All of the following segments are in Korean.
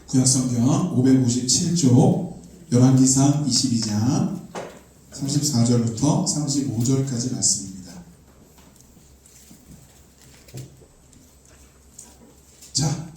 구약성경 557쪽 열왕기상 22장 34절부터 35절까지 말씀입니다. 자,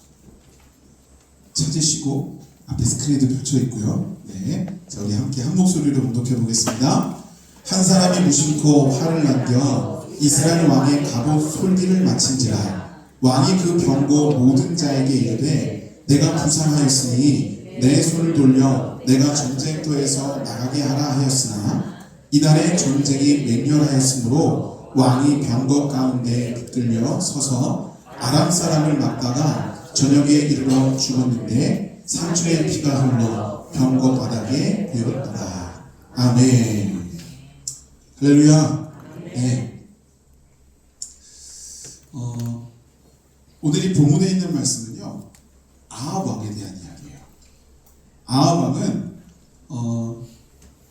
찾으시고 앞에 스크린도 펼쳐 있고요. 네, 자, 우리 함께 한 목소리로 봉독해 보겠습니다. 한 사람이 무심코 활을 남겨 이스라엘 왕의 갑옷 솔기를 마친지라 왕이 그 병고 모든 자에게 이르되 내가 부상하였으니 내 손을 돌려 내가 전쟁터에서 나가게 하라 하였으나 이날의 전쟁이 맹렬하였으므로 왕이 병거 가운데 붙들려 서서 아람 사람을 막다가 저녁에 이르러 죽었는데 상주의 피가 흘러 병거 바닥에 고였더라. 아멘. 할렐루야. 네. 오늘 이 본문에 있는 말씀은요, 아합 왕에 대한 이야기예요. 아합 왕은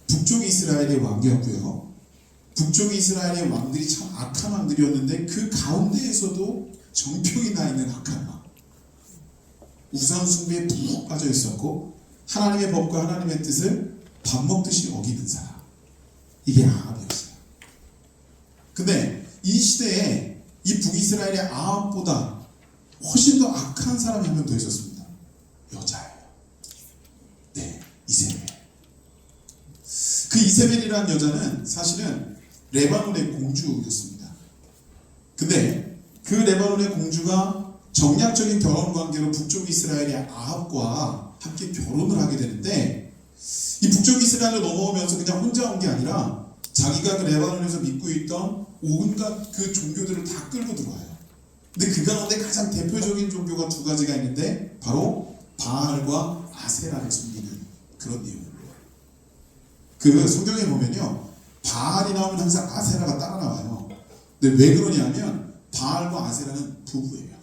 북쪽 이스라엘의 왕이었고요. 북쪽 이스라엘의 왕들이 참 악한 왕들이었는데 그 가운데에서도 정평이 나 있는 악한 왕. 우상 숭배에 푹 빠져 있었고 하나님의 법과 하나님의 뜻을 밥 먹듯이 어기는 사람. 이게 아합이었어요. 근데 이 시대에 이 북이스라엘의 아합보다 훨씬 더 악한 사람이 한 명 더 있었습니다. 여자예요. 네, 이세벨. 그 이세벨이라는 여자는 사실은 레바논의 공주였습니다. 근데 그 레바논의 공주가 정략적인 결혼 관계로 북쪽 이스라엘의 아합과 함께 결혼을 하게 되는데, 이 북쪽 이스라엘로 넘어오면서 그냥 혼자 온 게 아니라 자기가 그 레바논에서 믿고 있던 온갖 그 종교들을 다 끌고 들어와요. 근데 그 가운데 가장 대표적인 종교가 두 가지가 있는데 바로 바알과 아세라를 숨기는 그런 내용이에요. 그 성경에 보면요, 바알이 나오면 항상 아세라가 따라 나와요. 근데 왜 그러냐면 바알과 아세라는 부부예요.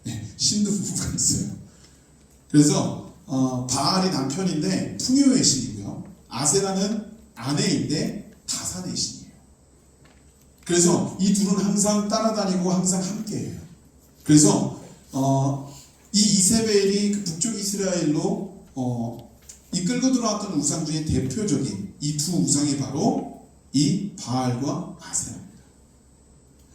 네, 신도 부부가 있어요. 그래서 바알이 남편인데 풍요의 신이고요, 아세라는 아내인데 다산의 신이에요. 그래서 이 둘은 항상 따라다니고 항상 함께해요. 그래서 이 이세벨이 그 북쪽 이스라엘로 이 끌고 들어왔던 우상 중에 대표적인 이 두 우상이 바로 이 바알과 아세라입니다.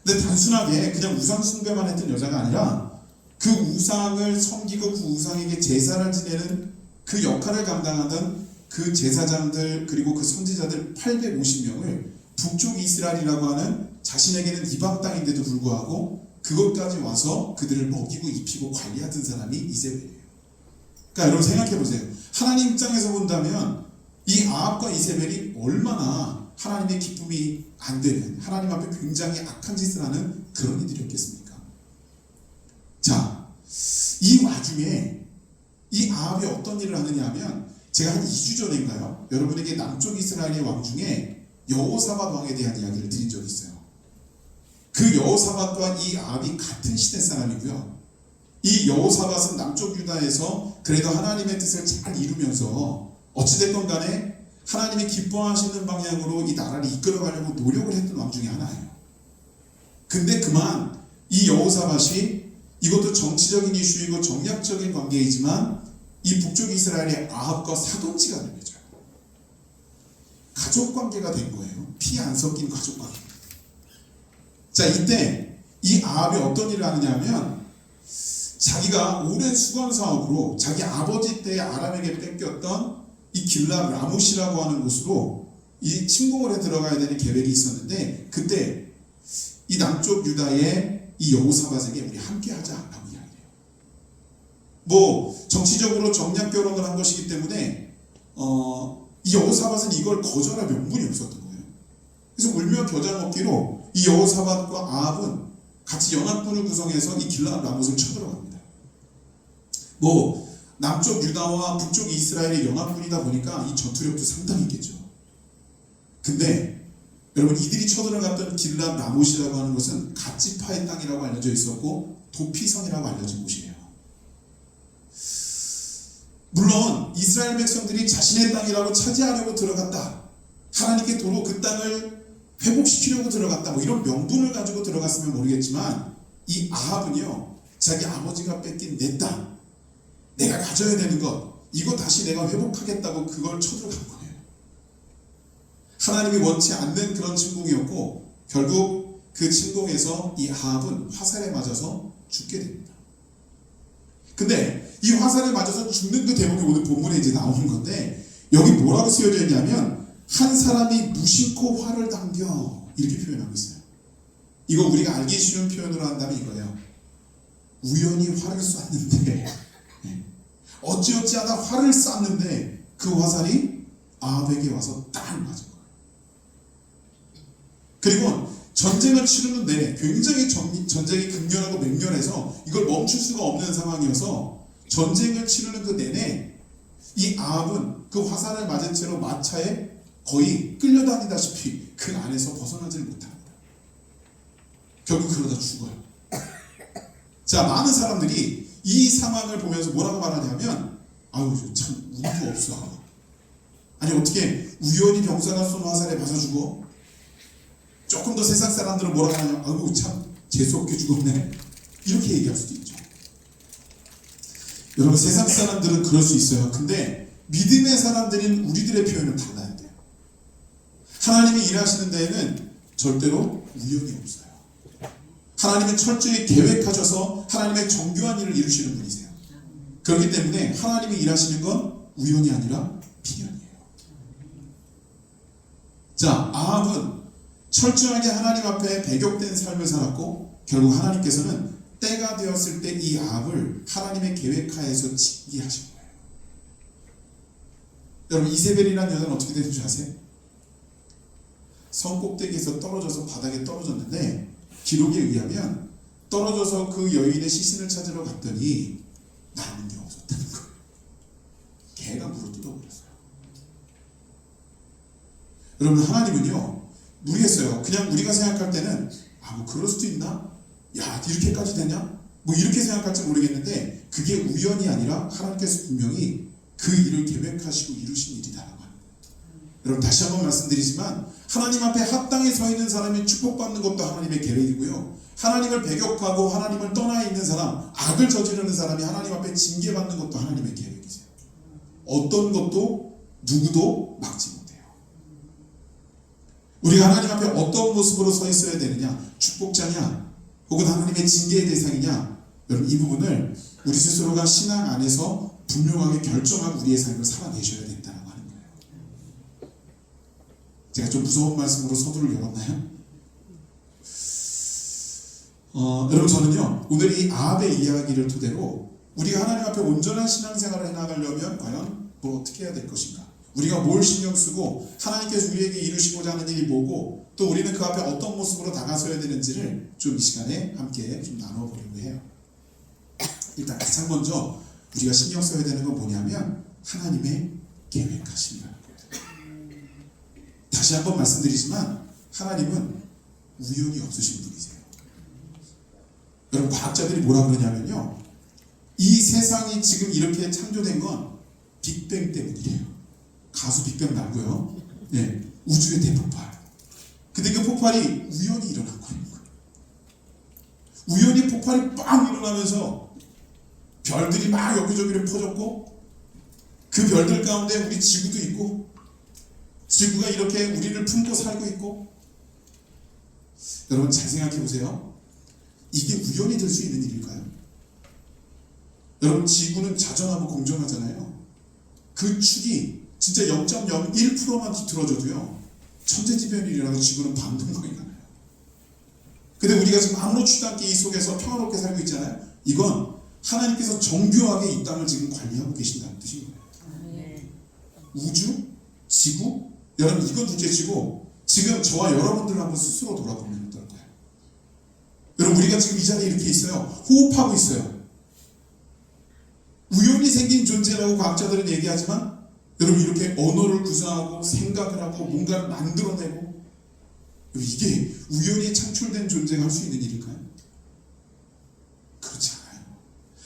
근데 단순하게 그냥 우상 숭배만 했던 여자가 아니라 그 우상을 섬기고 그 우상에게 제사를 지내는 그 역할을 감당하던 그 제사장들 그리고 그 선지자들 850명을 북쪽 이스라엘이라고 하는 자신에게는 이방 땅인데도 불구하고 그것까지 와서 그들을 먹이고 입히고 관리하던 사람이 이세벨이에요. 그러니까 여러분 생각해 보세요. 하나님 입장에서 본다면 이 아합과 이세벨이 얼마나 하나님의 기쁨이 안 되는, 하나님 앞에 굉장히 악한 짓을 하는 그런 이들이었겠습니까? 자, 이 와중에 이 아합이 어떤 일을 하느냐 하면, 제가 한 2주 전인가요? 여러분에게 남쪽 이스라엘의 왕 중에 여호사밧 왕에 대한 이야기를 드린 적이 있어요. 그 여호사밧 또한 이 아합이 같은 시대 사람이고요. 이 여호사밧은 남쪽 유다에서 그래도 하나님의 뜻을 잘 이루면서 어찌됐건 간에 하나님이 기뻐하시는 방향으로 이 나라를 이끌어가려고 노력을 했던 왕 중에 하나예요. 근데 그만 이 여호사밧이, 이것도 정치적인 이슈이고 정략적인 관계이지만 이 북쪽 이스라엘의 아합과 사돈지간을 맺어요. 가족관계가 된 거예요. 피 안 섞인 가족관계. 자, 이때 이 아합이 어떤 일을 하느냐 하면, 자기가 오랜 수건 사업으로 자기 아버지 때 아람에게 뺏겼던 이 길라 라무시라고 하는 곳으로 이 침공을 해 들어가야 되는 계획이 있었는데, 그때 이 남쪽 유다의 이 여호사밧에게 우리 함께 하자라고 이야기해요. 뭐 정치적으로 정략 결혼을 한 것이기 때문에 이 여호사밧은 이걸 거절할 명분이 없었던 거예요. 그래서 울며 겨자 먹기로 이 여호사밧과 아합은 같이 연합군을 구성해서 이 길라 라못을 쳐들어갑니다. 뭐 남쪽 유다와 북쪽 이스라엘의 연합군이다 보니까 이 전투력도 상당히 있겠죠. 근데 여러분, 이들이 쳐들어갔던 길라 라못이라고 하는 것은 갓지파의 땅이라고 알려져 있었고 도피성이라고 알려진 곳이에요. 물론 이스라엘 백성들이 자신의 땅이라고 차지하려고 들어갔다, 하나님께 도로 그 땅을 회복시키려고 들어갔다, 뭐 이런 명분을 가지고 들어갔으면 모르겠지만, 이 아합은요, 자기 아버지가 뺏긴 내 땅, 내가 가져야 되는 것, 이거 다시 내가 회복하겠다고 그걸 쳐들어간 거예요. 하나님이 원치 않는 그런 침공이었고 결국 그 침공에서 이 아합은 화살에 맞아서 죽게 됩니다. 근데 이 화살에 맞아서 죽는 그 대목이 오늘 본문에 이제 나오는 건데, 여기 뭐라고 쓰여져 있냐면 한 사람이 무심코 활을 당겨, 이렇게 표현하고 있어요. 이거 우리가 알기 쉬운 표현으로 한다면 이거예요. 우연히 활을 쐈는데 어찌어찌하다 활을 쐈는데 그 화살이 아합에게 와서 딱 맞은 거예요. 그리고 전쟁을 치르는 내내 굉장히 전쟁이 극렬하고 맹렬해서 이걸 멈출 수가 없는 상황이어서 전쟁을 치르는 그 내내 이 아합은 그 화살을 맞은 채로 마차에 거의 끌려다니다시피 그 안에서 벗어나지를 못합니다. 결국 그러다 죽어요. 자, 많은 사람들이 이 상황을 보면서 뭐라고 말하냐면, 아유 참 운도 없어. 아니 어떻게 우연히 병사가 쏜 화살에 맞아 죽어? 조금 더 세상 사람들은 뭐라고 하냐면, 아유 참 재수없게 죽었네, 이렇게 얘기할 수도 있죠. 여러분, 세상 사람들은 그럴 수 있어요. 근데 믿음의 사람들인 우리들의 표현은 달라야 돼요. 하나님이 일하시는 데에는 절대로 우연이 없어요. 하나님은 철저히 계획하셔서 하나님의 정교한 일을 이루시는 분이세요. 그렇기 때문에 하나님이 일하시는 건 우연이 아니라 비연이에요. 자, 아합은 철저하게 하나님 앞에 배격된 삶을 살았고 결국 하나님께서는 때가 되었을 때 이 아합을 하나님의 계획하에서 징계하신 거예요. 여러분, 이세벨이라는 여자는 어떻게 되는 줄 아세요? 성 꼭대기에서 떨어져서 바닥에 떨어졌는데 기록에 의하면 떨어져서 그 여인의 시신을 찾으러 갔더니 남은 게 없었다는 거예요. 개가 물어 뜯어버렸어요. 여러분, 하나님은요 모르겠어요. 그냥 우리가 생각할 때는 뭐 그럴 수도 있나? 야, 이렇게까지 되냐? 뭐 이렇게 생각할지 모르겠는데 그게 우연이 아니라 하나님께서 분명히 그 일을 계획하시고 이루신 일이다라고 하는 거예요. 여러분, 다시 한번 말씀드리지만 하나님 앞에 합당히 서 있는 사람이 축복받는 것도 하나님의 계획이고요, 하나님을 배격하고 하나님을 떠나 있는 사람, 악을 저지르는 사람이 하나님 앞에 징계받는 것도 하나님의 계획이세요. 어떤 것도 누구도 막지 못해요. 우리가 하나님 앞에 어떤 모습으로 서 있어야 되느냐, 축복자냐 혹은 하나님의 징계의 대상이냐, 여러분 이 부분을 우리 스스로가 신앙 안에서 분명하게 결정하고 우리의 삶을 살아내셔야 된다고 하는 거예요. 제가 좀 무서운 말씀으로 서두를 열었나요? 여러분, 저는요 오늘 이 아합의 이야기를 토대로 우리가 하나님 앞에 온전한 신앙생활을 해나가려면 과연 뭘 어떻게 해야 될 것인가, 우리가 뭘 신경 쓰고 하나님께서 우리에게 이루시고자 하는 일이 뭐고 또 우리는 그 앞에 어떤 모습으로 다가서야 되는지를 좀 이 시간에 함께 좀 나눠보려고 해요. 일단 가장 먼저 우리가 신경 써야 되는 건 뭐냐면 하나님의 계획하심이라는 거예요. 다시 한번 말씀드리지만 하나님은 우연이 없으신 분이세요. 여러분, 과학자들이 뭐라 그러냐면요, 이 세상이 지금 이렇게 창조된 건 빅뱅 때문이에요. 가수 빅뱅 말고요, 네, 우주의 대폭발. 근데 그 폭발이 우연히 일어난 거예요. 우연히 폭발이 빵 일어나면서 별들이 막 여기저기를 퍼졌고 그 별들 가운데 우리 지구도 있고 지구가 이렇게 우리를 품고 살고 있고, 여러분 잘 생각해 보세요. 이게 우연이 될 수 있는 일일까요? 여러분, 지구는 자전하고 공정하잖아요. 그 축이 진짜 0.01%만 뒤틀어져도요 천재지변이라도 지구는 반동강이 나요. 근데 우리가 지금 아무렇지도 않게 이 속에서 평화롭게 살고 있잖아요. 이건 하나님께서 정교하게 이 땅을 지금 관리하고 계신다는 뜻인 거예요. 우주, 지구, 여러분 이건 둘째치고 지금 저와 여러분들 한번 스스로 돌아보면 어떨까요? 여러분, 우리가 지금 이 자리에 이렇게 있어요. 호흡하고 있어요. 우연히 생긴 존재라고 과학자들은 얘기하지만 여러분, 이렇게 언어를 구사하고 생각을 하고 뭔가를 만들어내고, 이게 우연히 창출된 존재가 할 수 있는 일일까요? 그렇지 않아요.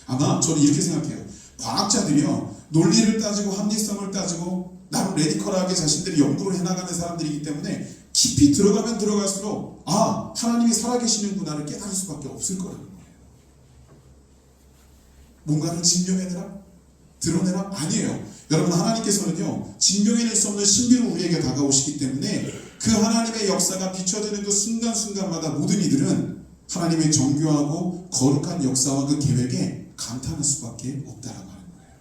아마 저는 이렇게 생각해요. 과학자들이요 논리를 따지고 합리성을 따지고 나름 레디컬하게 자신들이 연구를 해나가는 사람들이기 때문에 깊이 들어가면 들어갈수록 하나님이 살아계시는구나를 깨달을 수밖에 없을 거라는 거예요. 뭔가를 증명해내라, 드러내라? 아니에요. 여러분, 하나님께서는요, 증명해낼 수 없는 신비로 우리에게 다가오시기 때문에 그 하나님의 역사가 비춰지는 그 순간순간마다 모든 이들은 하나님의 정교하고 거룩한 역사와 그 계획에 감탄할 수밖에 없다라고 하는 거예요.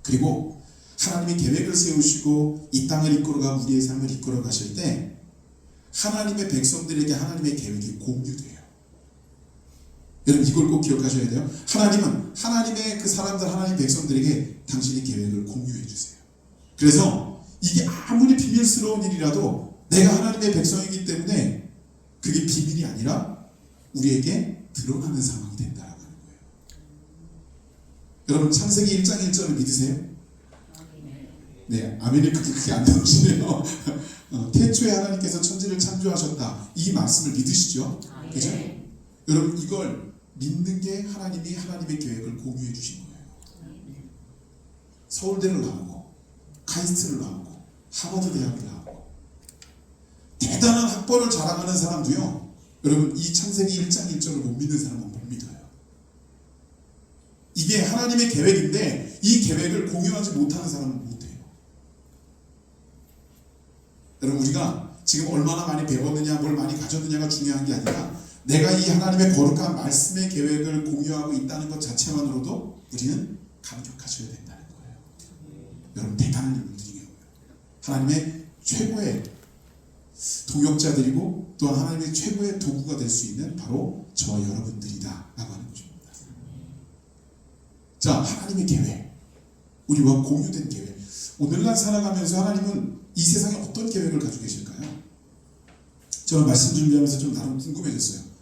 그리고 하나님이 계획을 세우시고 이 땅을 이끌어가 우리의 삶을 이끌어 가실 때 하나님의 백성들에게 하나님의 계획이 공유돼요. 여러분, 이걸 꼭 기억하셔야 돼요. 하나님은 하나님의 그 사람들, 하나님 백성들에게 당신의 계획을 공유해 주세요. 그래서 이게 아무리 비밀스러운 일이라도 내가 하나님의 백성이기 때문에 그게 비밀이 아니라 우리에게 드러나는 상황이 된다라고 하는 거예요. 여러분, 창세기 1장 1절을 믿으세요? 네, 아멘이 그게 안 나오시네요. 태초에 하나님께서 천지를 창조하셨다, 이 말씀을 믿으시죠? 그죠? 여러분, 이걸 믿는 게 하나님이 하나님의 계획을 공유해 주신 거예요. 서울대를 나오고 카이스트를 나오고 하버드 대학을 나오고 대단한 학벌을 자랑하는 사람도요, 여러분, 이 창세기 1장 1절을 못 믿는 사람은 못 믿어요. 이게 하나님의 계획인데 이 계획을 공유하지 못하는 사람은 못해요. 여러분, 우리가 지금 얼마나 많이 배웠느냐, 뭘 많이 가졌느냐가 중요한 게 아니라 내가 이 하나님의 거룩한 말씀의 계획을 공유하고 있다는 것 자체만으로도 우리는 감격하셔야 된다는 거예요. 여러분, 대단한 인물들이에요. 하나님의 최고의 동역자들이고 또한 하나님의 최고의 도구가 될 수 있는 바로 저와 여러분들이다 라고 하는 것입니다. 자, 하나님의 계획, 우리와 공유된 계획. 오늘날 살아가면서 하나님은 이 세상에 어떤 계획을 가지고 계실까요? 저는 말씀 준비하면서 좀 나름 궁금해졌어요.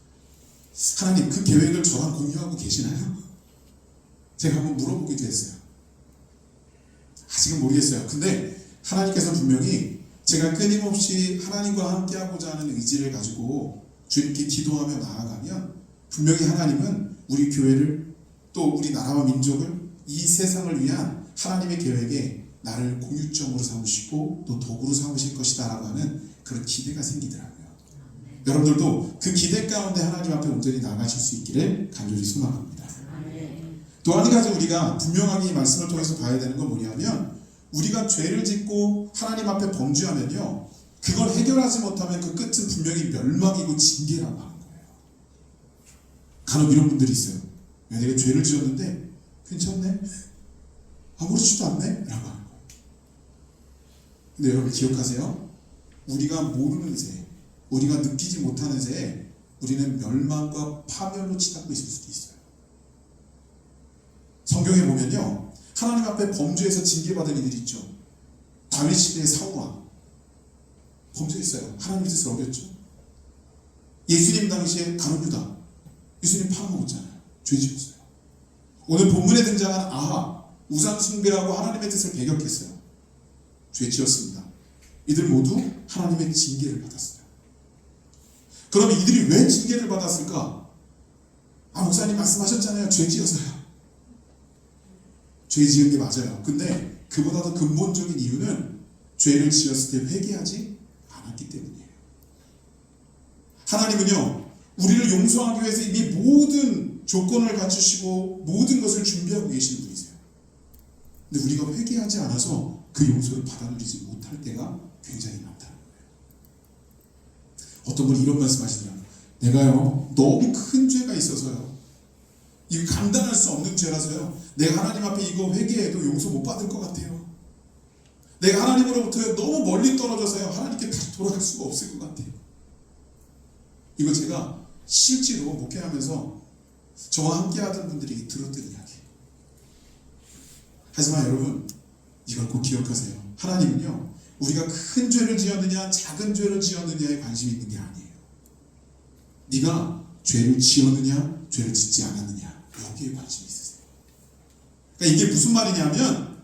하나님, 그 계획을 저랑 공유하고 계시나요? 제가 한번 물어보기도 했어요. 아직은 모르겠어요. 근데 하나님께서 분명히 제가 끊임없이 하나님과 함께하고자 하는 의지를 가지고 주님께 기도하며 나아가면 분명히 하나님은 우리 교회를 또 우리 나라와 민족을 이 세상을 위한 하나님의 계획에 나를 공유점으로 삼으시고 또 도구로 삼으실 것이다 라고 하는 그런 기대가 생기더라고요. 여러분들도 그 기대 가운데 하나님 앞에 온전히 나가실 수 있기를 간절히 소망합니다. 또 한 가지 우리가 분명하게 이 말씀을 통해서 봐야 되는 건 뭐냐면, 우리가 죄를 짓고 하나님 앞에 범죄하면요, 그걸 해결하지 못하면 그 끝은 분명히 멸망이고 징계라고 하는 거예요. 간혹 이런 분들이 있어요. 야, 내가 죄를 지었는데 괜찮네? 아무렇지도 않네? 라고 하는 거예요. 근데 여러분 기억하세요. 우리가 모르는 새, 우리가 느끼지 못하는 새에 우리는 멸망과 파멸로 치닫고 있을 수도 있어요. 성경에 보면요, 하나님 앞에 범죄해서 징계받은 이들이 있죠. 다윗 시대의 사울왕 범죄했어요. 하나님 뜻을 어겼죠. 예수님 당시에 가룟 유다, 예수님 팔아먹었잖아요. 죄 지었어요. 오늘 본문에 등장한 아합, 우상 숭배하고 하나님의 뜻을 배격했어요. 죄 지었습니다. 이들 모두 하나님의 징계를 받았어요. 그러면 이들이 왜 징계를 받았을까? 목사님 말씀하셨잖아요. 죄 지어서요. 죄 지은 게 맞아요. 근데 그보다 더 근본적인 이유는 죄를 지었을 때 회개하지 않았기 때문이에요. 하나님은요, 우리를 용서하기 위해서 이미 모든 조건을 갖추시고 모든 것을 준비하고 계시는 분이세요. 근데 우리가 회개하지 않아서 그 용서를 받아들이지 못할 때가 굉장히 많다는 거예요. 어떤 분이 이런 말씀 하시더라고요. 내가요, 너무 큰 죄가 있어서요, 이거 감당할 수 없는 죄라서요, 내가 하나님 앞에 이거 회개해도 용서 못 받을 것 같아요. 내가 하나님으로부터 너무 멀리 떨어져서요, 하나님께 다시 돌아갈 수가 없을 것 같아요. 이거 제가 실제로 목회하면서 저와 함께 하던 분들이 들었던 이야기예요. 하지만 여러분, 이걸 꼭 기억하세요. 하나님은요, 우리가 큰 죄를 지었느냐 작은 죄를 지었느냐에 관심이 있는 게 아니에요. 네가 죄를 지었느냐 죄를 짓지 않았느냐, 여기에 관심이 있으세요. 그러니까 이게 무슨 말이냐면,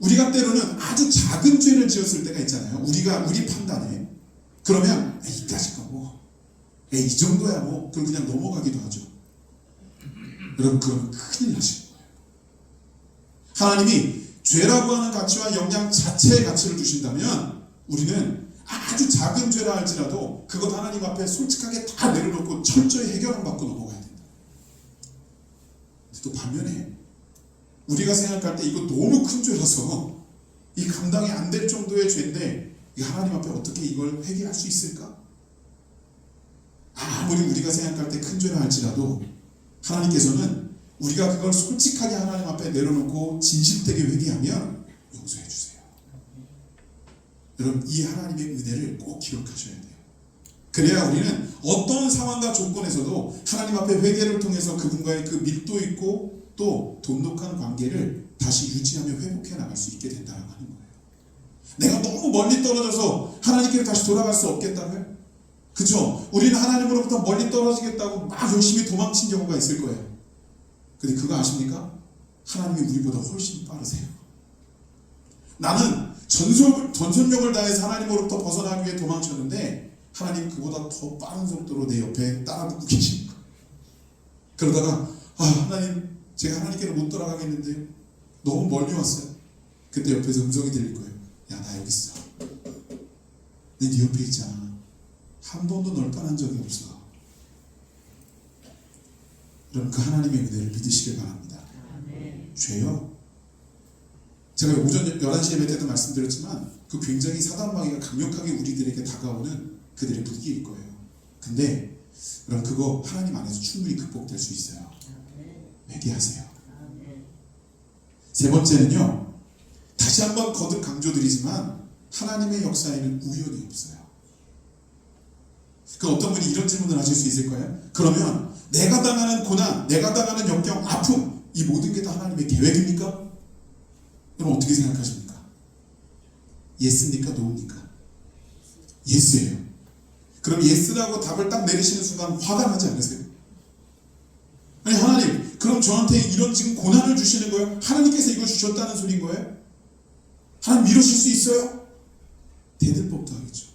우리가 때로는 아주 작은 죄를 지었을 때가 있잖아요. 우리 판단에. 그러면 이까짓 거고, 이 정도야 뭐, 그럼 그냥 넘어가기도 하죠. 여러분, 그러면 큰일 나시는 거예요. 하나님이 죄라고 하는 가치와 영향 자체의 가치를 주신다면 우리는 아주 작은 죄라 할지라도 그것 하나님 앞에 솔직하게 다 내려놓고 철저히 해결을 받고 넘어가야 된다. 또 반면에 우리가 생각할 때 이거 너무 큰 죄라서 이 감당이 안 될 정도의 죄인데 이 하나님 앞에 어떻게 이걸 회개할 수 있을까? 아무리 우리가 생각할 때 큰 죄라 할지라도 하나님께서는 우리가 그걸 솔직하게 하나님 앞에 내려놓고 진실되게 회개하면 용서해 주세요. 여러분, 이 하나님의 은혜를 꼭 기억하셔야 돼요. 그래야 우리는 어떤 상황과 조건에서도 하나님 앞에 회개를 통해서 그분과의 그 밀도 있고 또 돈독한 관계를 다시 유지하며 회복해 나갈 수 있게 된다고 하는 거예요. 내가 너무 멀리 떨어져서 하나님께로 다시 돌아갈 수 없겠다고요? 그쵸? 우리는 하나님으로부터 멀리 떨어지겠다고 막 열심히 도망친 경우가 있을 거예요. 근데 그거 아십니까? 하나님이 우리보다 훨씬 빠르세요. 나는 전속력을 다해서 하나님으로부터 벗어나기 위해 도망쳤는데 하나님 그보다 더 빠른 속도로 내 옆에 따라붙고 계신 거예요. 그러다가 하나님, 제가 하나님께로 못 돌아가겠는데 너무 멀리 왔어요. 그때 옆에서 음성이 들릴 거예요. 야, 나 여기 있어. 내 네 옆에 있잖아. 한 번도 널 떠난 적이 없어. 그럼 그 하나님의 은혜를 믿으시길 바랍니다. 죄요? 제가 오전 11시 예배 때도 말씀드렸지만 그 굉장히 사단마귀가 강력하게 우리들에게 다가오는 그들의 무기일 거예요. 근데 그럼 그거 하나님 안에서 충분히 극복될 수 있어요. 회개하세요. 세 번째는요, 다시 한번 거듭 강조드리지만 하나님의 역사에는 우연이 없어요. 그 어떤 분이 이런 질문을 하실 수 있을 거예요. 그러면 내가 당하는 고난, 내가 당하는 역경, 아픔, 이 모든 게 다 하나님의 계획입니까? 여러분 어떻게 생각하십니까? 예스입니까? 노입니까? 예스예요. 그럼 예스라고 답을 딱 내리시는 순간 화가 나지 않으세요? 아니 하나님, 그럼 저한테 이런 지금 고난을 주시는 거예요? 하나님께서 이걸 주셨다는 소리인 거예요? 하나님 이러실 수 있어요? 대들 법도 하겠죠.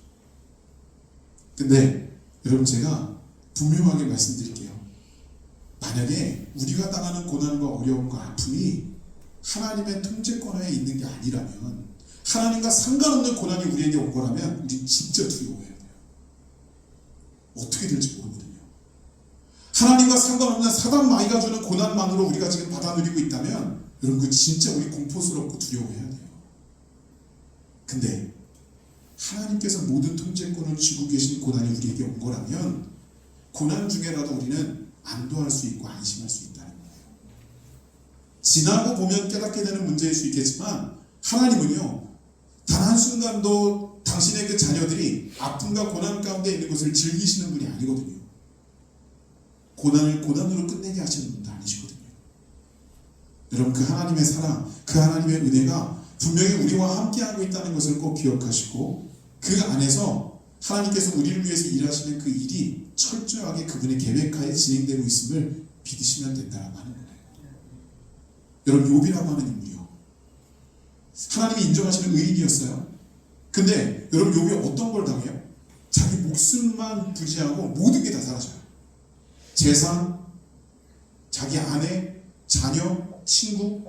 근데 여러분 제가 분명하게 말씀드릴게요. 만약에 우리가 당하는 고난과 어려움과 아픔이 하나님의 통제권 하에 있는 게 아니라면, 하나님과 상관없는 고난이 우리에게 온 거라면 우린 진짜 두려워해야 돼요. 어떻게 될지 모르거든요. 하나님과 상관없는 사단마귀가 주는 고난만으로 우리가 지금 받아 누리고 있다면 여러분 그 진짜 우리 공포스럽고 두려워해야 돼요. 근데 하나님께서 모든 통제권을 쥐고 계신 고난이 우리에게 온 거라면 고난 중에라도 우리는 안도할 수 있고 안심할 수 있다는 거예요. 지나고 보면 깨닫게 되는 문제일 수 있겠지만 하나님은요, 단 한순간도 당신의 그 자녀들이 아픔과 고난 가운데 있는 것을 즐기시는 분이 아니거든요. 고난을 고난으로 끝내게 하시는 분도 아니시거든요. 여러분 그 하나님의 사랑, 그 하나님의 은혜가 분명히 우리와 함께하고 있다는 것을 꼭 기억하시고, 그 안에서 하나님께서 우리를 위해서 일하시는 그 일이 철저하게 그분의 계획하에 진행되고 있음을 믿으시면 된다고 하는 거예요. 여러분 욥이라고 하는 인물이요, 하나님이 인정하시는 의인이었어요. 근데 여러분 욥이 어떤 걸 당해요? 자기 목숨만 부지하고 모든 게 다 사라져요. 재산, 자기 아내, 자녀, 친구,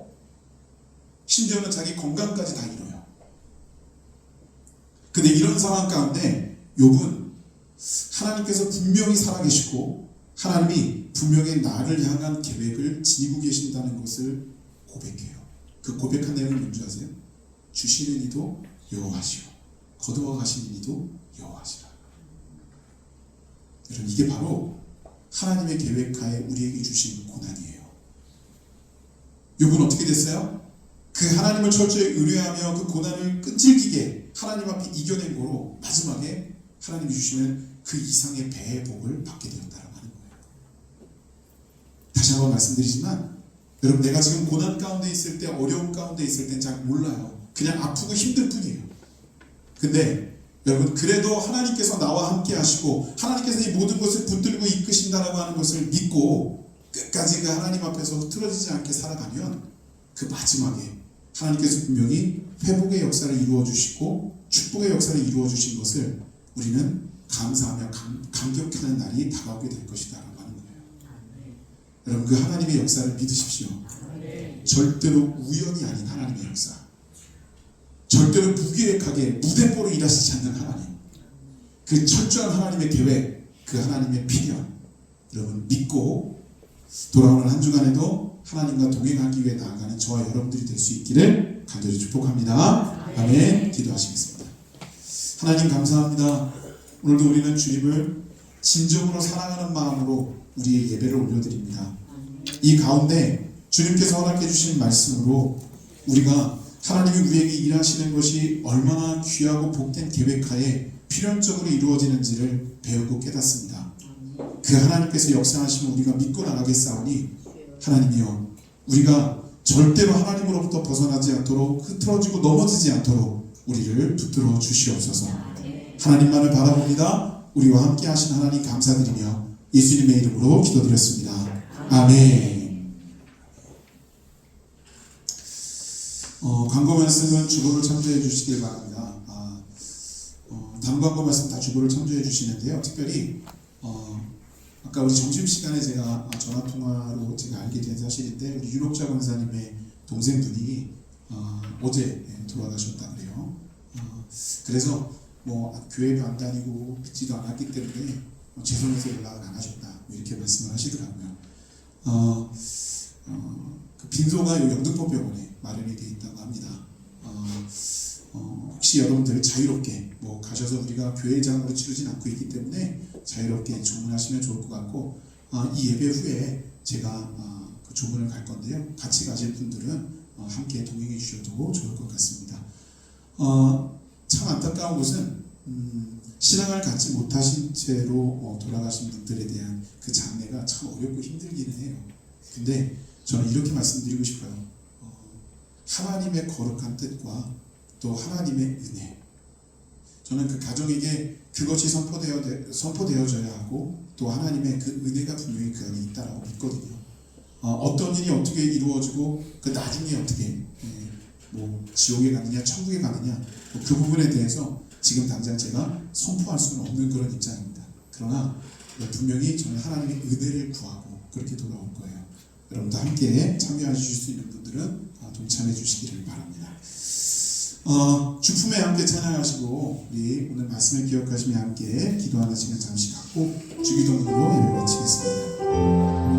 심지어는 자기 건강까지 다 잃어요. 근데 이런 상황 가운데 욥은 하나님께서 분명히 살아계시고 하나님이 분명히 나를 향한 계획을 지니고 계신다는 것을 고백해요. 그 고백한 내용은 뭔지 아세요? 주시는 이도 여호와시오, 거두어 가시는 이도 여호와시라. 여러분 이게 바로 하나님의 계획하에 우리에게 주신 고난이에요. 욥은 어떻게 됐어요? 그 하나님을 철저히 의뢰하며 그 고난을 끈질기게 하나님 앞에 이겨낸 거로 마지막에 하나님이 주시는 그 이상의 배의 복을 받게 되었다고 하는 거예요. 다시 한번 말씀드리지만 여러분 내가 지금 고난 가운데 있을 때, 어려움 가운데 있을 땐 잘 몰라요. 그냥 아프고 힘들 뿐이에요. 근데 여러분 그래도 하나님께서 나와 함께 하시고 하나님께서 이 모든 것을 붙들고 이끄신다라고 하는 것을 믿고 끝까지 그 하나님 앞에서 흐트러지지 않게 살아가면 그 마지막에 하나님께서 분명히 회복의 역사를 이루어 주시고 축복의 역사를 이루어 주신 것을 우리는 감사하며 감격하는 날이 다가오게 될 것이다 라고 하는 거예요. 여러분 그 하나님의 역사를 믿으십시오. 절대로 우연이 아닌 하나님의 역사, 절대로 무계획하게 무대뽀로 일하시지 않는 하나님, 그 철저한 하나님의 계획, 그 하나님의 필연, 여러분 믿고 돌아오는 한 주간에도 하나님과 동행하기 위해 나아가는 저와 여러분들이 될 수 있기를 간절히 축복합니다. 아멘. 기도하시겠습니다. 하나님 감사합니다. 오늘도 우리는 주님을 진정으로 사랑하는 마음으로 우리의 예배를 올려드립니다. 이 가운데 주님께서 허락해 주신 말씀으로 우리가 하나님이 우리에게 일하시는 것이 얼마나 귀하고 복된 계획하에 필연적으로 이루어지는지를 배우고 깨닫습니다. 그 하나님께서 역사하시면 우리가 믿고 나가겠사오니 하나님이여, 우리가 절대로 하나님으로부터 벗어나지 않도록 흐트러지고 넘어지지 않도록 우리를 붙들어 주시옵소서. 하나님만을 바라봅니다. 우리와 함께 하신 하나님 감사드리며 예수님의 이름으로 기도드렸습니다. 아멘. 광고 말씀은 주보를 참조해 주시길 바랍니다. 다른 광고 말씀 다 주보를 참조해 주시는데요. 특별히 아까 우리 점심시간에 제가 전화통화로 제가 알게 된 사실인데, 우리 윤옥자 권사님의 동생분이 어제 돌아가셨다 그래요. 그래서 뭐 교회도 안 다니고 믿지도 않았기 때문에 죄송해서 연락을 안 하셨다 이렇게 말씀을 하시더라고요. 그 빈소가 영등포병원에 마련이 되어 있다고 합니다. 혹시 여러분들 자유롭게 뭐 가셔서, 우리가 교회장으로 치르진 않고 있기 때문에 자유롭게 주문하시면 좋을 것 같고, 이 예배 후에 제가 그 주문을 갈 건데요. 같이 가실 분들은 함께 동행해 주셔도 좋을 것 같습니다. 참 안타까운 것은 신앙을 갖지 못하신 채로 돌아가신 분들에 대한 그 장례가 참 어렵고 힘들기는 해요. 근데 저는 이렇게 말씀드리고 싶어요. 하나님의 거룩한 뜻과 또 하나님의 은혜, 저는 그 가정에게 그것이 선포되어져야 하고, 또 하나님의 그 은혜가 분명히 그 안에 있다라고 믿거든요. 어떤 일이 어떻게 이루어지고 그 나중에 어떻게 뭐 지옥에 가느냐 천국에 가느냐, 그 부분에 대해서 지금 당장 제가 선포할 수는 없는 그런 입장입니다. 그러나 분명히 저는 하나님의 은혜를 구하고 그렇게 돌아올 거예요. 여러분도 함께 참여해 주실 수 있는 분들은 동참해 주시기를 바랍니다. 주품에 함께 찬양하시고, 우리 오늘 말씀을 기억하시며 함께 기도하는 시간 잠시 갖고 주기도문으로 예배 마치겠습니다.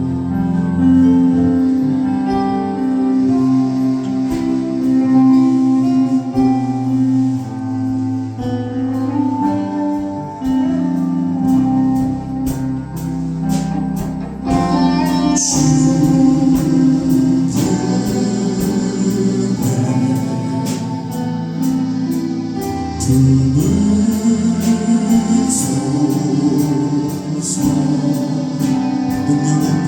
눈물을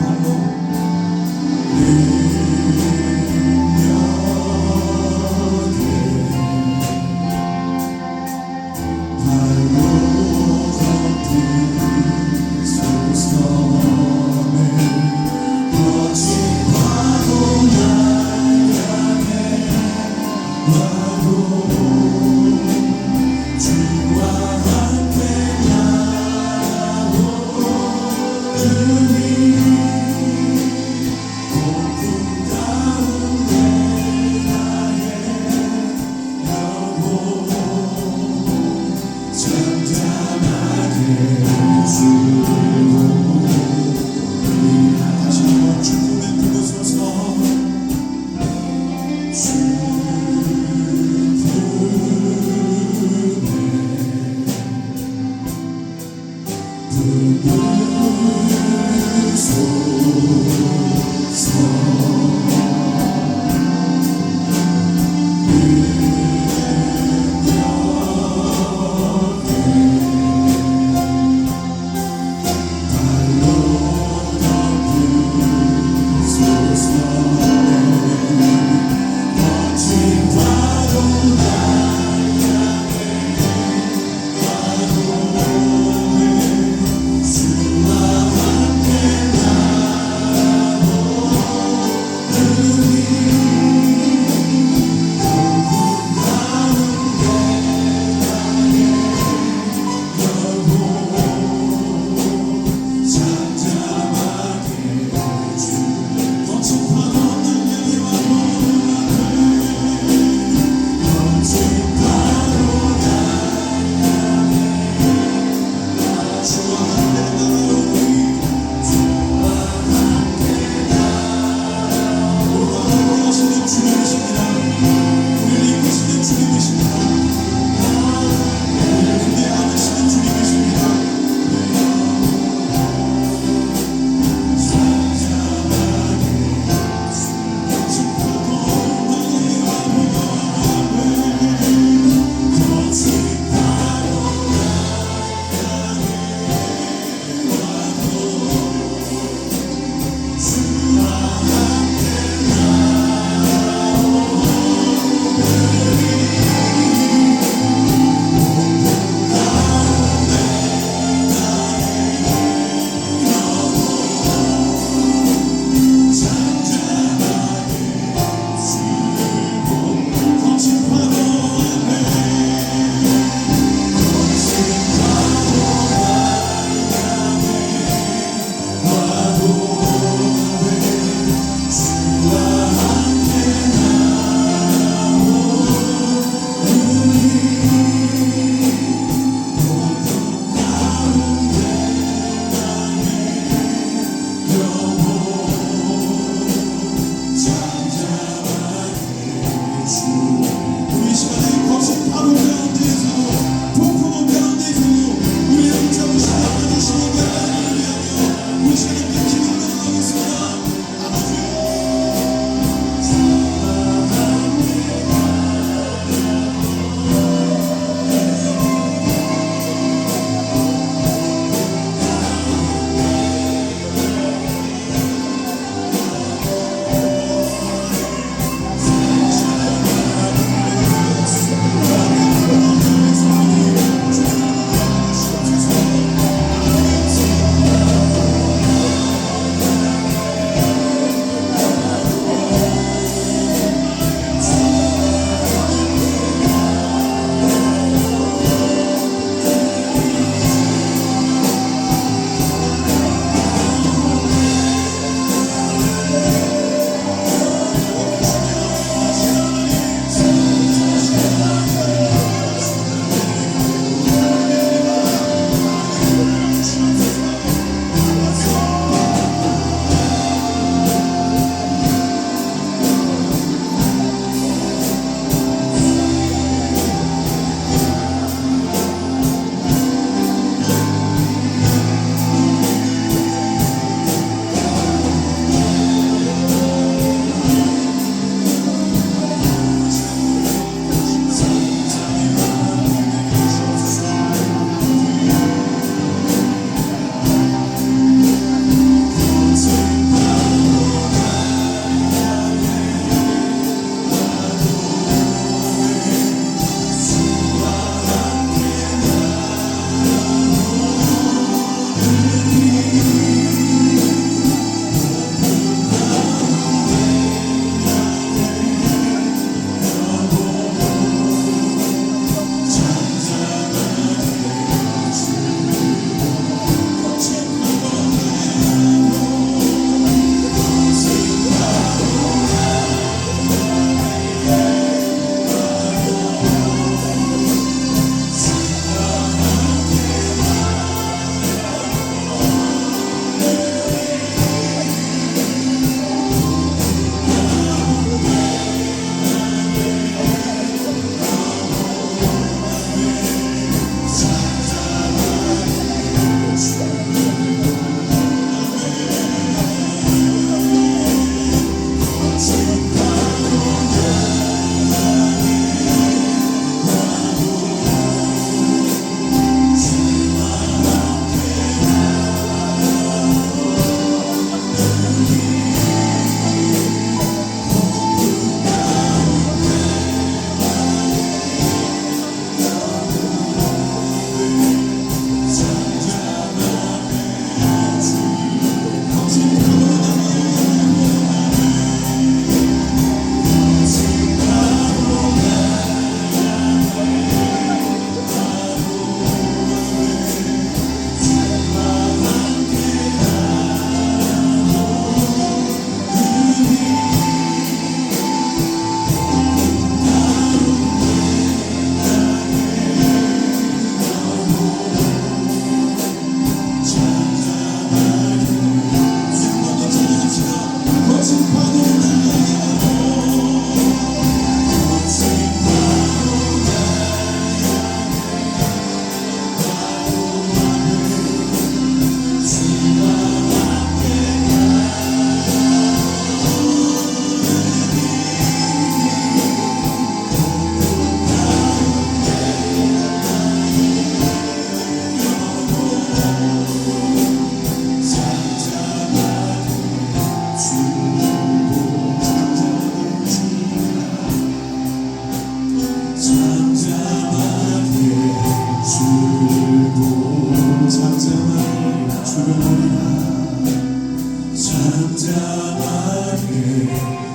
하늘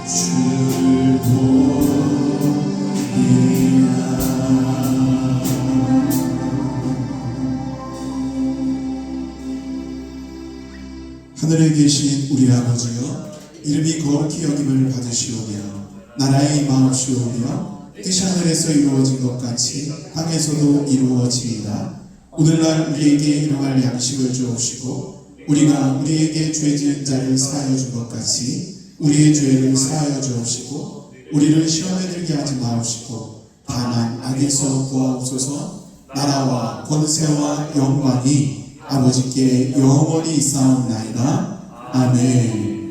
주를 보리라. 하늘에 계신 우리 아버지여, 이름이 거룩히 여김을 받으시오며 나라의 임하옵시오며 뜻이 하늘에서 이루어진 것 같이 땅에서도 이루어지이다. 오늘날 우리에게 일용할 양식을 주옵시고 우리가 우리에게 죄 지은 자를 사하여 준 것 같이 우리의 죄를 사하여 주옵시고 우리를 시험에 들게 하지 마옵시고 다만 악에서 구하옵소서. 나라와 권세와 영광이 아버지께 영원히 있사옵나이다. 아멘.